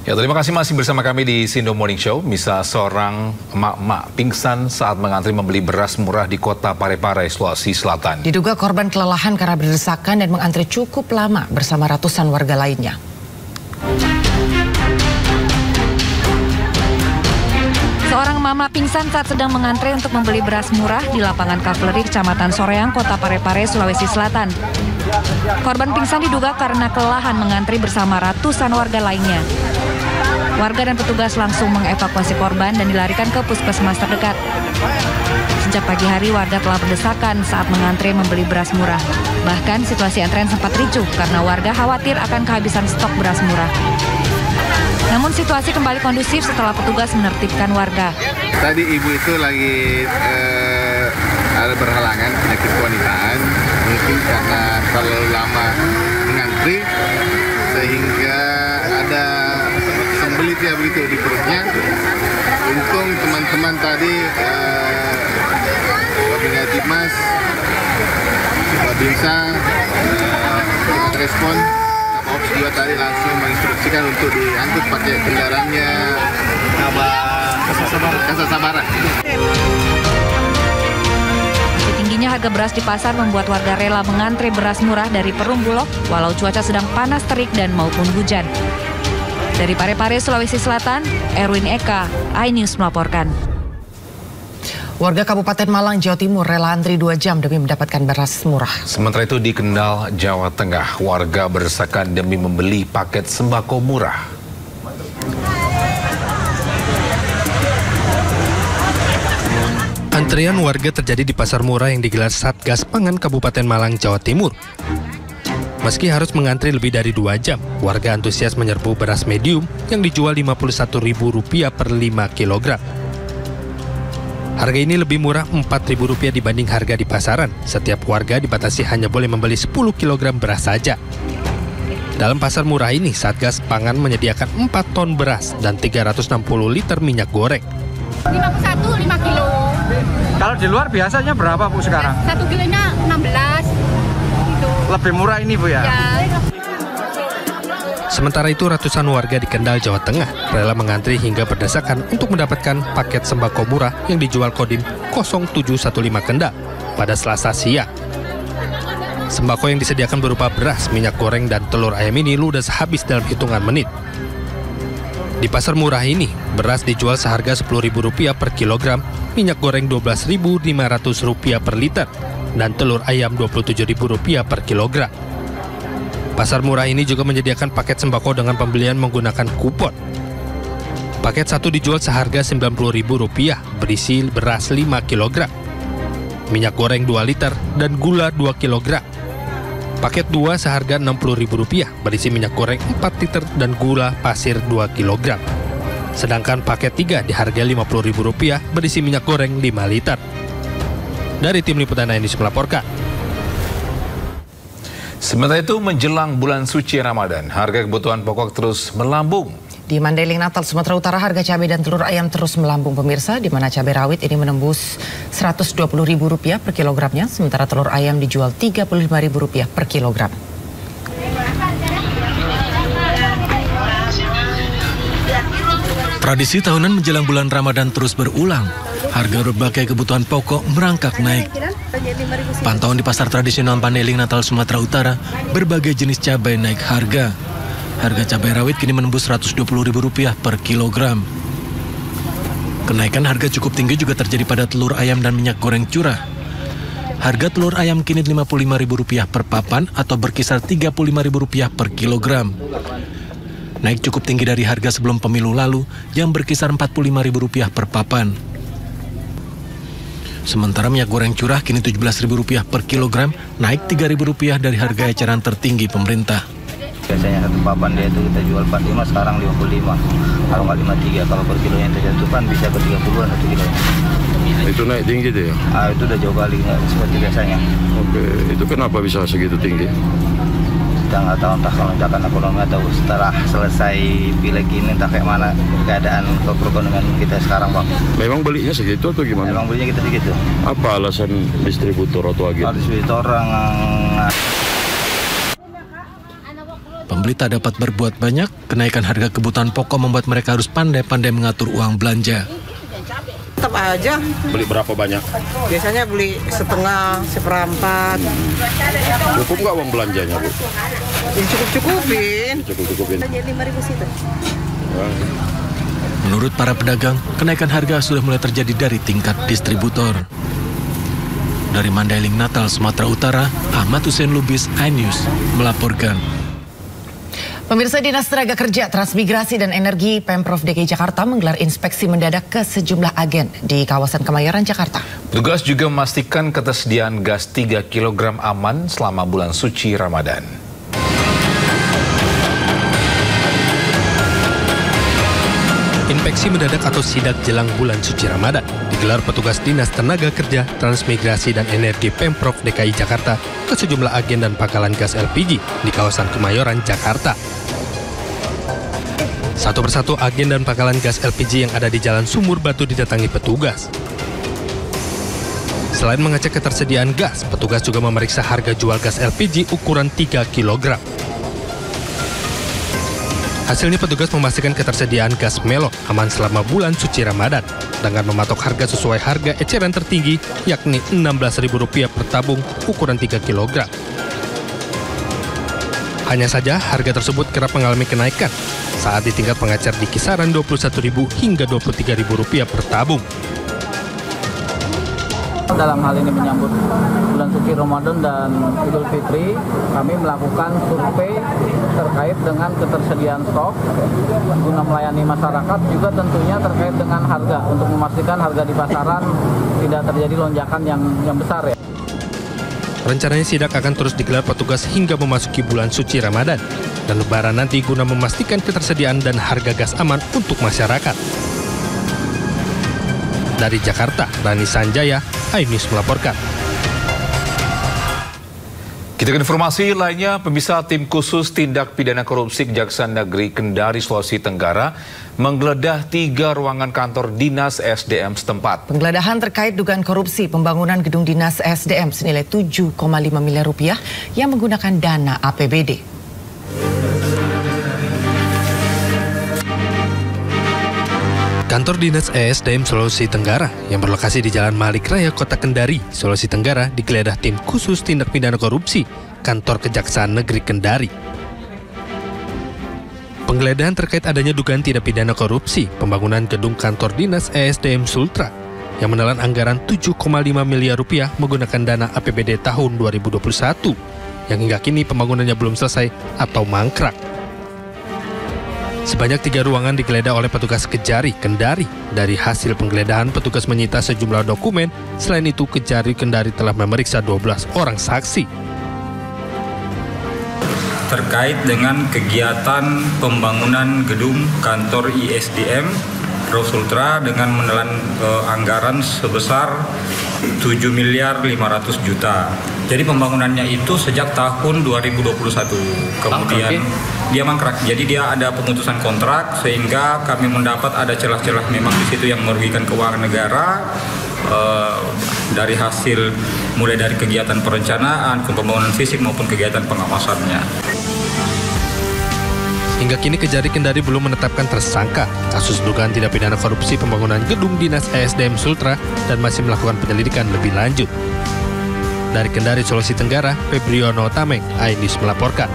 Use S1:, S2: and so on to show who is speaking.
S1: Ya, terima kasih masih bersama kami di Sindo Morning Show. Misal seorang emak-emak pingsan saat mengantri membeli beras murah di kota Parepare, Sulawesi Selatan.
S2: Diduga korban kelelahan karena berdesakan dan mengantri cukup lama bersama ratusan warga lainnya.
S3: Seorang mama pingsan saat sedang mengantre untuk membeli beras murah di lapangan Kavleri, Kecamatan Soreang, Kota Parepare, Sulawesi Selatan. Korban pingsan diduga karena kelelahan mengantri bersama ratusan warga lainnya. Warga dan petugas langsung mengevakuasi korban dan dilarikan ke puskesmas terdekat. Sejak pagi hari warga telah berdesakan saat mengantre membeli beras murah. Bahkan situasi antrean sempat ricuh karena warga khawatir akan kehabisan stok beras murah. Namun situasi kembali kondusif setelah petugas menertibkan warga.
S4: Tadi ibu itu lagi ada berhalangan penyakit kewanitaan, mungkin karena terlalu lama mengantri sehingga ada sembelit ya begitu di perutnya. Untung teman-teman tadi Kabineti Mas, Babinsa, respon. Ops juga tadi langsung menginstruksikan untuk diangkut pakai kendaraannya Kasa Sabaran.
S3: Tingginya harga beras di pasar membuat warga rela mengantre beras murah dari Perum Bulog walau cuaca sedang panas terik dan maupun hujan. Dari Parepare, Sulawesi Selatan, Erwin Eka, iNews melaporkan.
S2: Warga Kabupaten Malang, Jawa Timur rela antri 2 jam demi mendapatkan beras murah.
S1: Sementara itu di Kendal, Jawa Tengah, warga berdesakan demi membeli paket sembako murah.
S5: Antrian warga terjadi di pasar murah yang digelar Satgas Pangan Kabupaten Malang, Jawa Timur. Meski harus mengantri lebih dari 2 jam, warga antusias menyerbu beras medium yang dijual Rp51.000 per 5 kg. Harga ini lebih murah Rp4.000 dibanding harga di pasaran. Setiap warga dibatasi hanya boleh membeli 10 kg beras saja. Dalam pasar murah ini, Satgas Pangan menyediakan 4 ton beras dan 360 liter minyak goreng.
S6: 51, 5 kilo.
S7: Kalau di luar biasanya berapa Bu sekarang?
S6: 1 kilonya 16. Gitu.
S7: Lebih murah ini Bu ya?
S6: Ya.
S5: Sementara itu ratusan warga di Kendal, Jawa Tengah rela mengantri hingga berdesakan untuk mendapatkan paket sembako murah yang dijual Kodim 0715 Kendal pada Selasa siang. Sembako yang disediakan berupa beras, minyak goreng, dan telur ayam ini ludes habis dalam hitungan menit. Di pasar murah ini, beras dijual seharga Rp10.000 per kilogram, minyak goreng Rp12.500 per liter, dan telur ayam Rp27.000 per kilogram. Pasar murah ini juga menyediakan paket sembako dengan pembelian menggunakan kupon. Paket 1 dijual seharga Rp90.000 berisi beras 5 kg, minyak goreng 2 liter, dan gula 2 kg. Paket 2 seharga Rp60.000 berisi minyak goreng 4 liter dan gula pasir 2 kg. Sedangkan paket 3 dihargai Rp50.000 berisi minyak goreng 5 liter. Dari tim liputan iNews melaporkan.
S1: Sementara itu menjelang bulan suci Ramadan, harga kebutuhan pokok terus melambung.
S2: Di Mandailing, Natal, Sumatera Utara, harga cabai dan telur ayam terus melambung pemirsa, di mana cabai rawit ini menembus Rp120.000 per kilogramnya, sementara telur ayam dijual Rp35.000 per kilogram.
S8: Tradisi tahunan menjelang bulan Ramadan terus berulang. Harga berbagai kebutuhan pokok merangkak naik. Pantauan di pasar tradisional Mandailing, Natal, Sumatera Utara, berbagai jenis cabai naik harga. Harga cabai rawit kini menembus Rp120.000 per kilogram. Kenaikan harga cukup tinggi juga terjadi pada telur ayam dan minyak goreng curah. Harga telur ayam kini Rp55.000 per papan atau berkisar Rp35.000 per kilogram. Naik cukup tinggi dari harga sebelum pemilu lalu yang berkisar Rp45.000 per papan. Sementara minyak goreng curah kini Rp17.000 per kilogram, naik Rp3.000 dari harga eceran tertinggi pemerintah.
S9: Biasanya satu papan dia itu kita jual 45, sekarang 55. Kalau nggak 53, kalau per kilonya itu jatuhkan bisa ke 30-an 1 kilo.
S10: Itu naik tinggi tuh ya?
S9: Itu udah jauh kali, nggak seperti biasanya.
S10: Oke, itu kenapa bisa segitu tinggi?
S9: Kita nggak tahu entah lonjakan ekonomi atau setelah selesai pileg ini entah kayak mana keadaan perekonomian kita sekarang, Bang.
S10: Memang belinya segitu atau gimana?
S9: Memang belinya kita segitu.
S10: Apa alasan distributor atau agen?
S9: Distributor
S8: Pembeli tak dapat berbuat banyak, kenaikan harga kebutuhan pokok membuat mereka harus pandai-pandai mengatur uang belanja.
S11: Tetap aja.
S10: Beli berapa banyak?
S11: Biasanya beli setengah, seperempat.
S10: Cukup nggak uang belanjanya, Bu?
S11: Cukup-cukupin.
S10: Cukup-cukupin.
S6: 5.000 situ.
S8: Menurut para pedagang, kenaikan harga sudah mulai terjadi dari tingkat distributor. Dari Mandailing, Natal, Sumatera Utara, Ahmad Hussein Lubis, iNews melaporkan.
S2: Pemirsa, Dinas Tenaga Kerja, Transmigrasi dan Energi Pemprov DKI Jakarta menggelar inspeksi mendadak ke sejumlah agen di kawasan Kemayoran, Jakarta.
S1: Petugas juga memastikan ketersediaan gas 3 kg aman selama bulan suci Ramadan.
S5: Inspeksi mendadak atau sidak jelang bulan suci Ramadan digelar petugas Dinas Tenaga Kerja, Transmigrasi dan Energi Pemprov DKI Jakarta ke sejumlah agen dan pangkalan gas LPG di kawasan Kemayoran, Jakarta. Satu persatu agen dan pangkalan gas LPG yang ada di Jalan Sumur Batu didatangi petugas. Selain mengecek ketersediaan gas, petugas juga memeriksa harga jual gas LPG ukuran 3 kg. Hasilnya petugas memastikan ketersediaan gas melon aman selama bulan suci Ramadan dengan mematok harga sesuai harga eceran tertinggi yakni Rp16.000 per tabung ukuran 3 kg. Hanya saja harga tersebut kerap mengalami kenaikan saat di tingkat pengecer di kisaran Rp21.000 hingga Rp23.000 per tabung.
S12: Dalam hal ini menyambut bulan suci Ramadan dan Idul Fitri, kami melakukan survei terkait dengan ketersediaan stok guna melayani masyarakat, juga tentunya terkait dengan harga untuk memastikan harga di pasaran tidak terjadi lonjakan yang besar ya.
S5: Rencananya sidak akan terus digelar petugas hingga memasuki bulan suci Ramadan dan Lebaran nanti guna memastikan ketersediaan dan harga gas aman untuk masyarakat. Dari Jakarta, Rani Sanjaya, iNews melaporkan.
S1: Kita ke informasi lainnya, pemirsa, tim khusus tindak pidana korupsi Kejaksaan Negeri Kendari, Sulawesi Tenggara menggeledah 3 ruangan kantor Dinas SDM setempat.
S2: Penggeledahan terkait dugaan korupsi pembangunan gedung Dinas SDM senilai 7,5 miliar rupiah yang menggunakan dana APBD.
S5: Kantor Dinas ESDM Sulawesi Tenggara yang berlokasi di Jalan Malik Raya, Kota Kendari, Sulawesi Tenggara digeledah tim khusus tindak pidana korupsi Kantor Kejaksaan Negeri Kendari. Penggeledahan terkait adanya dugaan tindak pidana korupsi pembangunan gedung kantor Dinas ESDM Sultra yang menelan anggaran 7,5 miliar rupiah menggunakan dana APBD tahun 2021 yang hingga kini pembangunannya belum selesai atau mangkrak. Sebanyak 3 ruangan digeledah oleh petugas Kejari Kendari. Dari hasil penggeledahan, petugas menyita sejumlah dokumen. Selain itu, Kejari Kendari telah memeriksa 12 orang saksi.
S13: Terkait dengan kegiatan pembangunan gedung kantor ISDM Sultra dengan menelan anggaran sebesar 7.500.000.000. Jadi pembangunannya itu sejak tahun 2021. Kemudian dia mangkrak. Jadi dia ada pemutusan kontrak sehingga kami mendapat ada celah-celah memang di situ yang merugikan keuangan negara. Dari hasil mulai dari kegiatan perencanaan, pembangunan fisik maupun kegiatan pengawasannya.
S5: Hingga kini Kejari Kendari belum menetapkan tersangka kasus dugaan tindak pidana korupsi pembangunan gedung Dinas ESDM Sultra dan masih melakukan penyelidikan lebih lanjut. Dari Kendari, Sulawesi Tenggara, Febriono Tameng, iNews melaporkan.